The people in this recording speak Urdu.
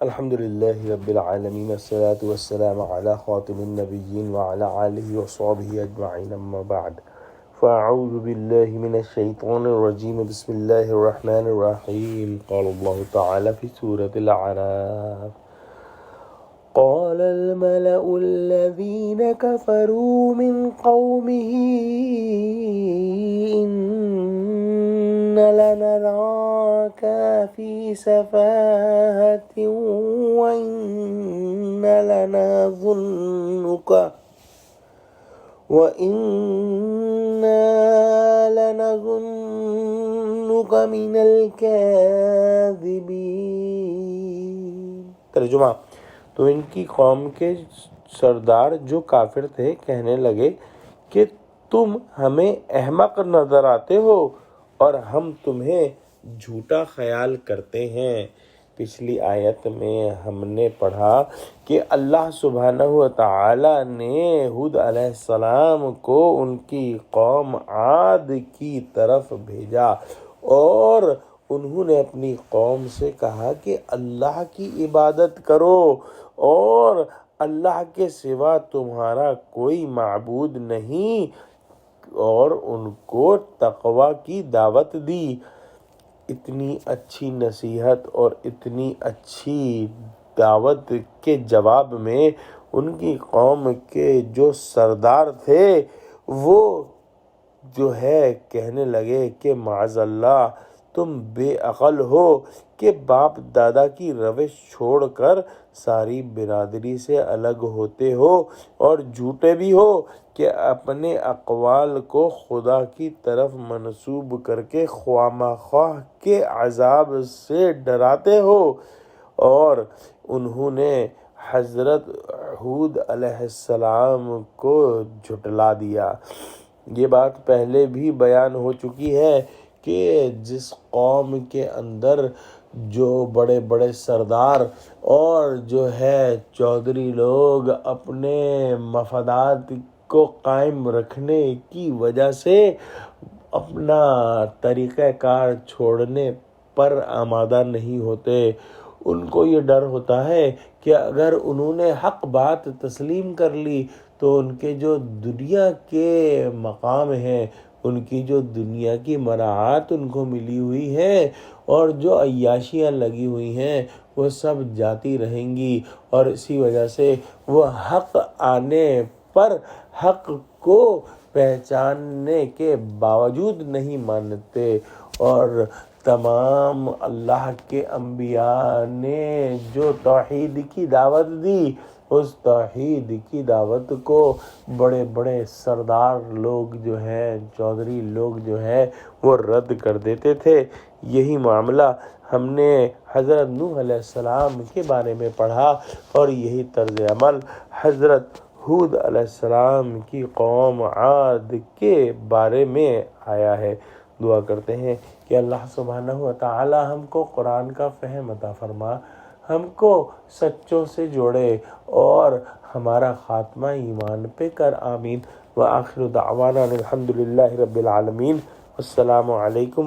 الحمد لله رب العالمين، الصلاة والسلام على خاتم النبيين وعلى آله وصحبه أجمعين، أما بعد فأعوذ بالله من الشيطان الرجيم، بسم الله الرحمن الرحيم. قال الله تعالى في سورة الأعراف: قال الملأ الذين كفروا من قومه إن لنراك في سفاهة وإنا لنظنك من الكاذبين. ترجمہ: تو ان کی قوم کے سردار جو کافر تھے کہنے لگے کہ تم ہمیں احمق نظر آتے ہو اور ہم تمہیں جھوٹا خیال کرتے ہیں. پچھلی آیت میں ہم نے پڑھا کہ اللہ سبحانہ و تعالی نے ہود علیہ السلام کو ان کی قوم عاد کی طرف بھیجا اور انہوں نے اپنی قوم سے کہا کہ اللہ کی عبادت کرو اور اللہ کے سوا تمہارا کوئی معبود نہیں، اور ان کو تقوی کی دعوت دی. اتنی اچھی نصیحت اور اتنی اچھی دعوت کے جواب میں ان کی قوم کے جو سردار تھے وہ جو ہے کہنے لگے کہ معاذ اللہ، تم بے عقل ہو کہ باپ دادا کی روش چھوڑ کر ساری برادری سے الگ ہوتے ہو، اور جھوٹے بھی ہو کہ اپنے اقوال کو خدا کی طرف منسوب کر کے خواہ مخواہ کے عذاب سے ڈراتے ہو. اور انہوں نے حضرت ہود علیہ السلام کو جھٹلا دیا. یہ بات پہلے بھی بیان ہو چکی ہے کہ جس قوم کے اندر جو بڑے بڑے سردار اور جو ہے چودھری لوگ اپنے مفادات کو قائم رکھنے کی وجہ سے اپنا طریقہ کار چھوڑنے پر آمادہ نہیں ہوتے، ان کو یہ ڈر ہوتا ہے کہ اگر انہوں نے حق بات تسلیم کر لی تو ان کے جو دنیا کے مقام ہیں، ان کی جو دنیا کی مراعات ان کو ملی ہوئی ہے اور جو عیاشیاں لگی ہوئی ہیں وہ سب جاتی رہیں گی، اور اسی وجہ سے وہ حق آنے پر حق کو پہچاننے کے باوجود نہیں مانتے. اور تمام اللہ کے انبیاء نے جو توحید کی دعوت دی، اس توحید کی دعوت کو بڑے بڑے سردار لوگ جو ہیں، چودھری لوگ جو ہیں، وہ رد کر دیتے تھے. یہی معاملہ ہم نے حضرت نوح علیہ السلام کے بارے میں پڑھا اور یہی طرز عمل حضرت ہود علیہ السلام کی قوم عاد کے بارے میں آیا ہے. دعا کرتے ہیں کہ اللہ سبحانہ و تعالی ہم کو قرآن کا فہم عطا فرما، ہم کو سچوں سے جوڑے اور ہمارا خاتمہ ایمان پہ کر. آمین. وآخر دعوانا الحمد للہ رب العالمین. السلام علیکم.